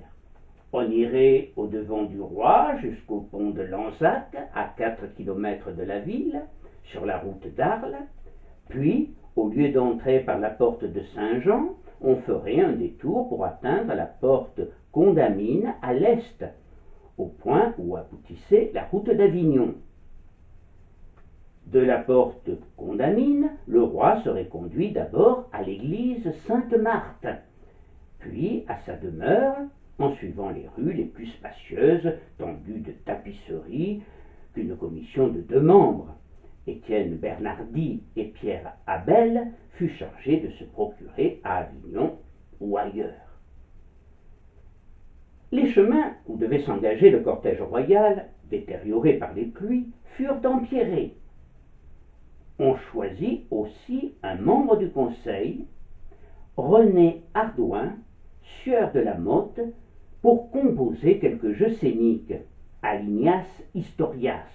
On irait au-devant du roi jusqu'au pont de Lanzac, à 4 kilomètres de la ville, sur la route d'Arles, puis, au lieu d'entrer par la porte de Saint-Jean, on ferait un détour pour atteindre la porte Condamine à l'est, au point où aboutissait la route d'Avignon. De la porte Condamine, le roi serait conduit d'abord à l'église Sainte-Marthe, puis à sa demeure, en suivant les rues les plus spacieuses, tendues de tapisseries, qu'une commission de 2 membres, Étienne Bernardi et Pierre Abel, fut chargée de se procurer à Avignon ou ailleurs. Les chemins où devait s'engager le cortège royal, détériorés par les pluies, furent empierrés. On choisit aussi un membre du conseil, René Ardouin, sieur de la Motte, pour composer quelques jeux scéniques, Alignas Historias,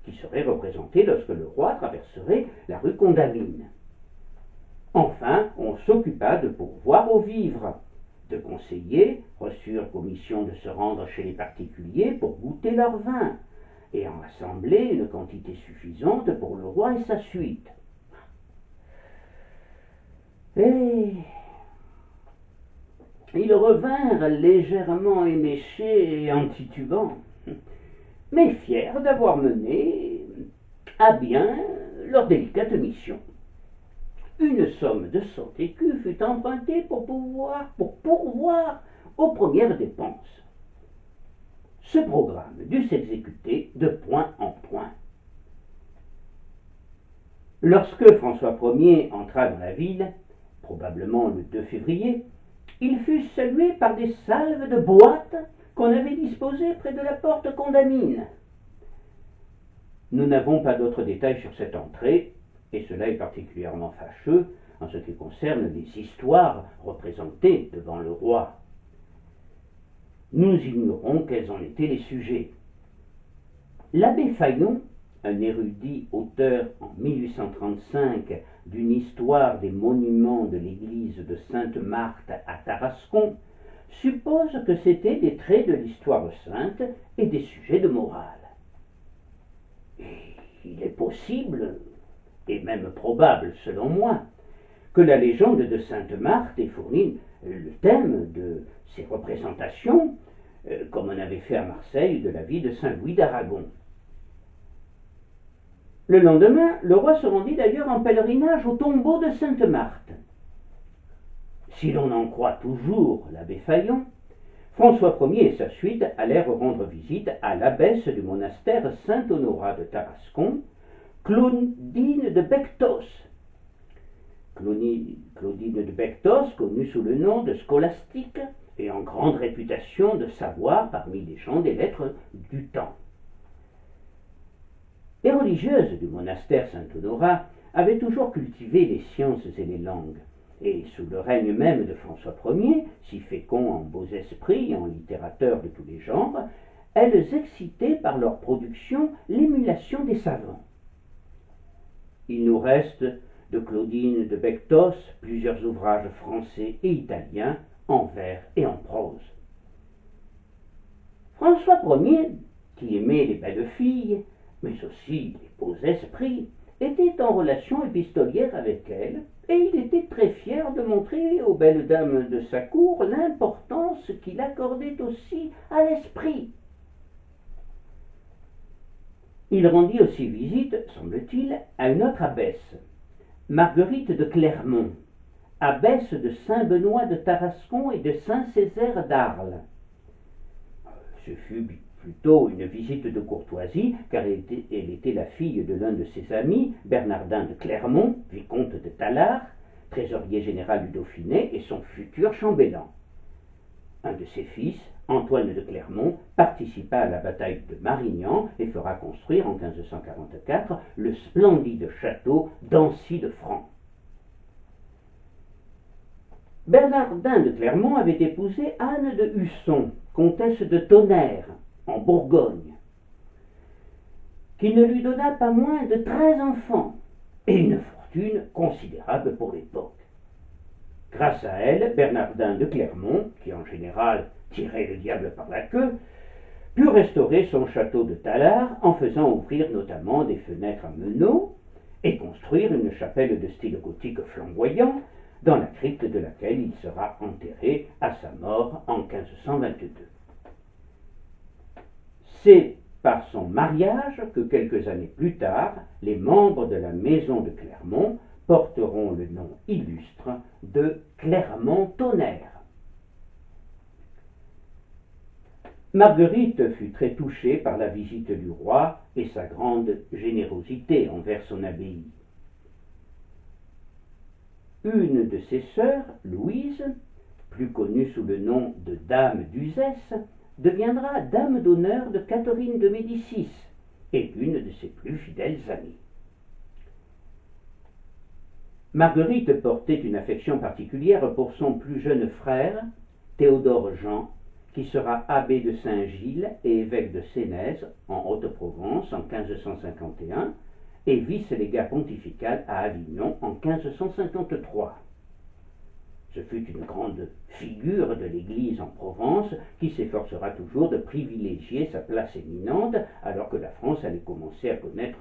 qui seraient représentés lorsque le roi traverserait la rue Condamine. Enfin, on s'occupa de pourvoir aux vivres. De conseillers reçurent commission de se rendre chez les particuliers pour goûter leur vin, et en assembler une quantité suffisante pour le roi et sa suite. Et ils revinrent légèrement éméchés et en titubant, mais fiers d'avoir mené à bien leur délicate mission. Une somme de 100 écus fut empruntée pour pourvoir aux premières dépenses. Ce programme dut s'exécuter de point en point. Lorsque François Ier entra dans la ville, probablement le 2 février, il fut salué par des salves de boîtes qu'on avait disposées près de la porte Condamine. Nous n'avons pas d'autres détails sur cette entrée, et cela est particulièrement fâcheux en ce qui concerne les histoires représentées devant le roi. Nous ignorons quels en étaient les sujets. L'abbé Faillon, un érudit auteur en 1835 d'une histoire des monuments de l'église de Sainte-Marthe à Tarascon, suppose que c'étaient des traits de l'histoire sainte et des sujets de morale. Et il est possible, et même probable selon moi, que la légende de Sainte-Marthe ait fourni le thème de ces représentations, comme on avait fait à Marseille de la vie de Saint Louis d'Aragon. Le lendemain, le roi se rendit d'ailleurs en pèlerinage au tombeau de Sainte-Marthe. Si l'on en croit toujours l'abbé Faillon, François Ier et sa suite allèrent rendre visite à l'abbesse du monastère Saint-Honorat de Tarascon, Claudine de Bectos. Claudine de Bectos, connue sous le nom de scolastique et en grande réputation de savoir parmi les gens des lettres du temps. Les religieuses du monastère Saint-Honorat avaient toujours cultivé les sciences et les langues, et sous le règne même de François Ier, si fécond en beaux esprits et en littérateurs de tous les genres, elles excitaient par leur production l'émulation des savants. Il nous reste de Claudine de Bectos plusieurs ouvrages français et italiens en vers et en prose. François Ier, qui aimait les belles filles, mais aussi les beaux esprits, était en relation épistolière avec elles, et il était très fier de montrer aux belles dames de sa cour l'importance qu'il accordait aussi à l'esprit. Il rendit aussi visite, semble-t-il, à une autre abbesse, Marguerite de Clermont, abbesse de Saint-Benoît de Tarascon et de Saint-Césaire d'Arles. Ce fut plutôt une visite de courtoisie, car elle était la fille de l'un de ses amis, Bernardin de Clermont, vicomte de Tallard, trésorier général du Dauphiné et son futur chambellan. Un de ses fils, Antoine de Clermont, participa à la bataille de Marignan et fera construire en 1544 le splendide château d'Ancy de Franc. Bernardin de Clermont avait épousé Anne de Husson, comtesse de Tonnerre, en Bourgogne, qui ne lui donna pas moins de 13 enfants et une fortune considérable pour l'époque. Grâce à elle, Bernardin de Clermont, qui en général tirait le diable par la queue, put restaurer son château de Tallard en faisant ouvrir notamment des fenêtres à meneaux et construire une chapelle de style gothique flamboyant dans la crypte de laquelle il sera enterré à sa mort en 1522. C'est par son mariage que quelques années plus tard, les membres de la maison de Clermont porteront le nom illustre de Clermont-Tonnerre. Marguerite fut très touchée par la visite du roi et sa grande générosité envers son abbaye. Une de ses sœurs, Louise, plus connue sous le nom de Dame d'Uzès, deviendra dame d'honneur de Catherine de Médicis et l'une de ses plus fidèles amies. Marguerite portait une affection particulière pour son plus jeune frère, Théodore Jean, qui sera abbé de Saint-Gilles et évêque de Sénez en Haute-Provence en 1551 et vice-légat pontifical à Avignon en 1553. Ce fut une grande figure de l'Église en Provence qui s'efforcera toujours de privilégier sa place éminente alors que la France allait commencer à connaître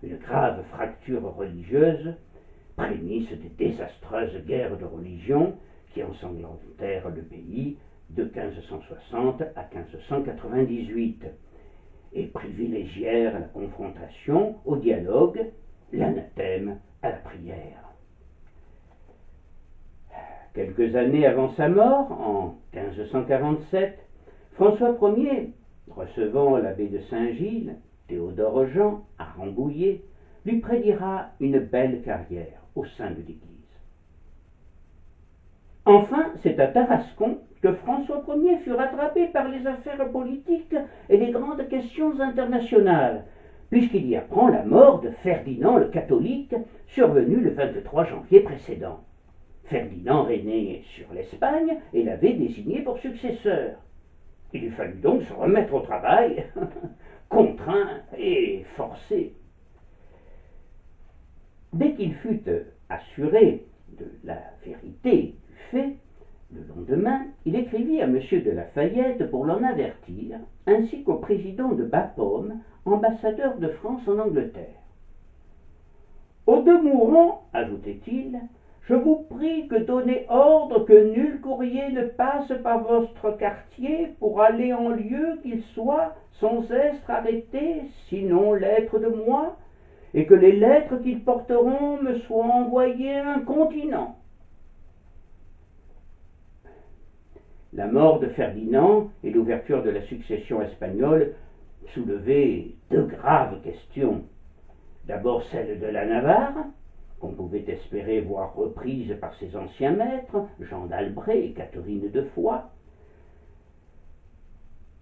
une grave fracture religieuse, prémisse des désastreuses guerres de religion qui ensanglantèrent le pays de 1560 à 1598 et privilégièrent la confrontation au dialogue, l'anathème à la prière. Quelques années avant sa mort, en 1547, François Ier, recevant l'abbé de Saint-Gilles, Théodore Jean, à Rambouillet, lui prédira une belle carrière au sein de l'Église. Enfin, c'est à Tarascon que François Ier fut rattrapé par les affaires politiques et les grandes questions internationales, puisqu'il y apprend la mort de Ferdinand le catholique, survenue le 23 janvier précédent. Ferdinand régnait sur l'Espagne et l'avait désigné pour successeur. Il lui fallut donc se remettre au travail, contraint et forcé. Dès qu'il fut assuré de la vérité du fait, le lendemain, il écrivit à M. de La Fayette pour l'en avertir, ainsi qu'au président de Bapaume, ambassadeur de France en Angleterre. « Aux deux mourants, ajoutait-il, je vous prie que donnez ordre que nul courrier ne passe par votre quartier pour aller en lieu qu'il soit sans être arrêté, sinon lettre de moi, et que les lettres qu'ils porteront me soient envoyées incontinent. » La mort de Ferdinand et l'ouverture de la succession espagnole soulevaient deux graves questions. D'abord celle de la Navarre, qu'on pouvait espérer voir reprise par ses anciens maîtres, Jean d'Albret et Catherine de Foix.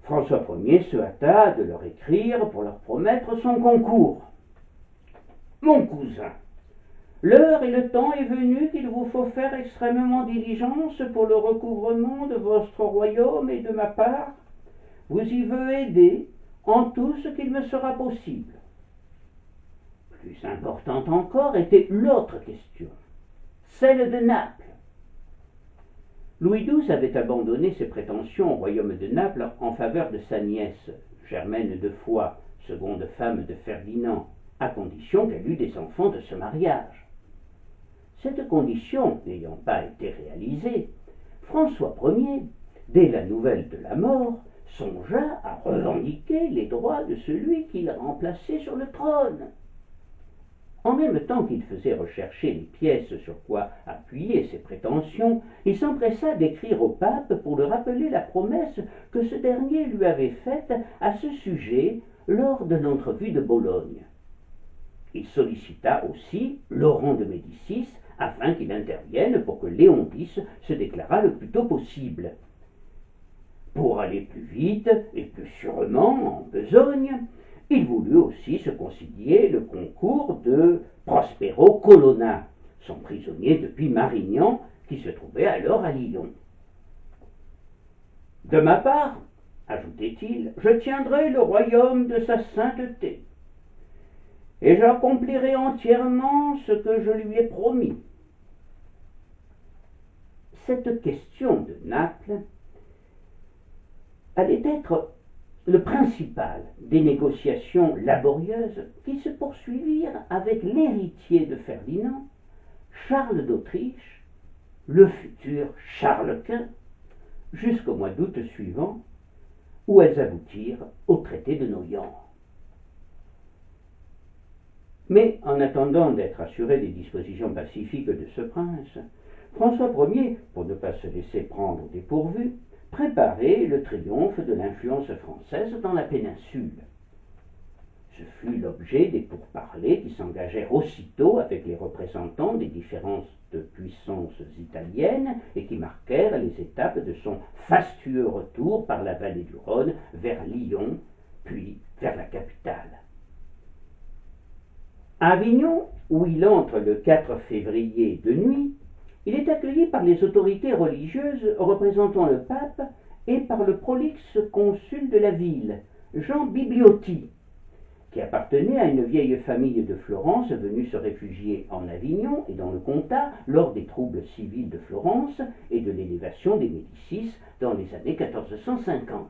François Ier se hâta de leur écrire pour leur promettre son concours. « Mon cousin, l'heure et le temps est venu qu'il vous faut faire extrêmement diligence pour le recouvrement de votre royaume et de ma part, vous y veux aider en tout ce qu'il me sera possible. » Plus importante encore était l'autre question, celle de Naples. Louis XII avait abandonné ses prétentions au royaume de Naples en faveur de sa nièce, Germaine de Foix, seconde femme de Ferdinand, à condition qu'elle eût des enfants de ce mariage. Cette condition n'ayant pas été réalisée, François Ier, dès la nouvelle de la mort, songea à revendiquer les droits de celui qu'il remplaçait sur le trône. En même temps qu'il faisait rechercher les pièces sur quoi appuyer ses prétentions, il s'empressa d'écrire au pape pour lui rappeler la promesse que ce dernier lui avait faite à ce sujet lors de l'entrevue de Bologne. Il sollicita aussi Laurent de Médicis afin qu'il intervienne pour que Léon X se déclarât le plus tôt possible. Pour aller plus vite et plus sûrement en besogne, il voulut aussi se concilier le concours de Prospero Colonna, son prisonnier depuis Marignan, qui se trouvait alors à Lyon. « De ma part, ajoutait-il, je tiendrai le royaume de sa sainteté. et j'accomplirai entièrement ce que je lui ai promis. Cette question de Naples allait être le principal des négociations laborieuses qui se poursuivirent avec l'héritier de Ferdinand, Charles d'Autriche, le futur Charles Quint, jusqu'au mois d'août suivant, où elles aboutirent au traité de Noyon. Mais en attendant d'être assuré des dispositions pacifiques de ce prince, François Ier, pour ne pas se laisser prendre au dépourvu, préparait le triomphe de l'influence française dans la péninsule. Ce fut l'objet des pourparlers qui s'engagèrent aussitôt avec les représentants des différentes puissances italiennes et qui marquèrent les étapes de son fastueux retour par la vallée du Rhône vers Lyon, puis vers la capitale. À Avignon, où il entre le 4 février de nuit, il est accueilli par les autorités religieuses représentant le pape et par le prolixe consul de la ville, Jean Bibliotti, qui appartenait à une vieille famille de Florence venue se réfugier en Avignon et dans le comtat lors des troubles civils de Florence et de l'élévation des Médicis dans les années 1450.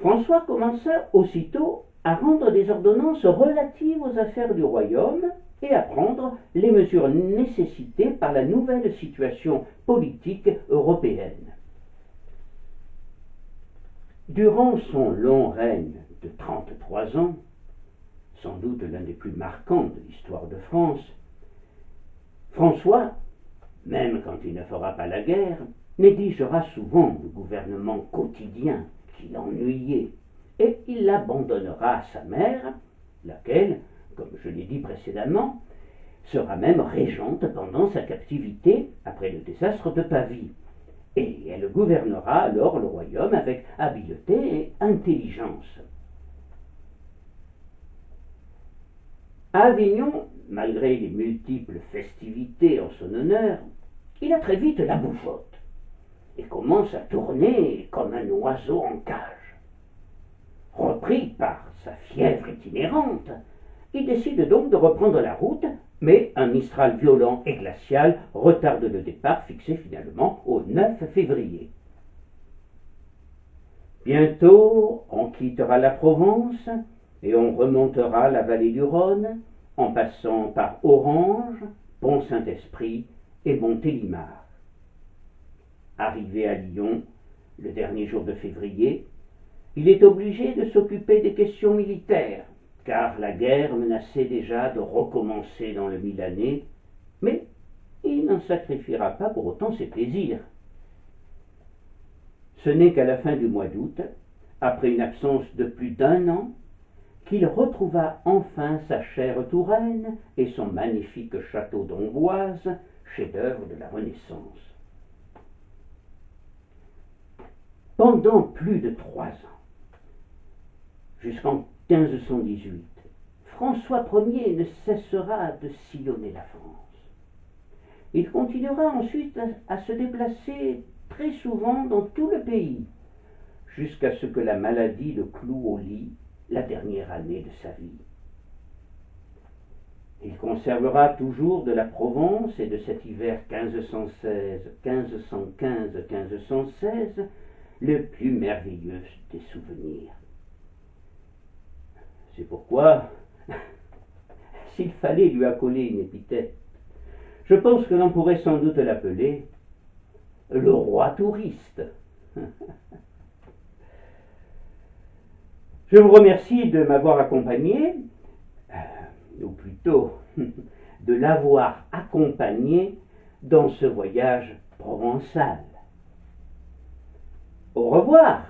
François commença aussitôt à rendre des ordonnances relatives aux affaires du royaume et à prendre les mesures nécessitées par la nouvelle situation politique européenne. Durant son long règne de 33 ans, sans doute l'un des plus marquants de l'histoire de France, François, même quand il ne fera pas la guerre, négligera souvent le gouvernement quotidien qui l'ennuyait, et il l'abandonnera à sa mère, laquelle, comme je l'ai dit précédemment, sera même régente pendant sa captivité après le désastre de Pavie, et elle gouvernera alors le royaume avec habileté et intelligence. À Avignon, malgré les multiples festivités en son honneur, il a très vite la bougeotte et commence à tourner comme un oiseau en cage. Repris par sa fièvre itinérante, il décide donc de reprendre la route, mais un Mistral violent et glacial retarde le départ fixé finalement au 9 février. Bientôt, on quittera la Provence et on remontera la vallée du Rhône en passant par Orange, Pont-Saint-Esprit et Montélimar. Arrivé à Lyon, le dernier jour de février, il est obligé de s'occuper des questions militaires, car la guerre menaçait déjà de recommencer dans le Milanais, mais il n'en sacrifiera pas pour autant ses plaisirs. Ce n'est qu'à la fin du mois d'août, après une absence de plus d'1 an, qu'il retrouva enfin sa chère Touraine et son magnifique château d'Amboise, chef-d'œuvre de la Renaissance. Pendant plus de 3 ans, jusqu'en 1518, François Ier ne cessera de sillonner la France. Il continuera ensuite à se déplacer très souvent dans tout le pays, jusqu'à ce que la maladie le cloue au lit la dernière année de sa vie. Il conservera toujours de la Provence et de cet hiver 1515-1516 le plus merveilleux des souvenirs. C'est pourquoi, s'il fallait lui accoler une épithète, je pense que l'on pourrait sans doute l'appeler le roi touriste. Je vous remercie de m'avoir accompagné, ou plutôt de l'avoir accompagné dans ce voyage provençal. Au revoir.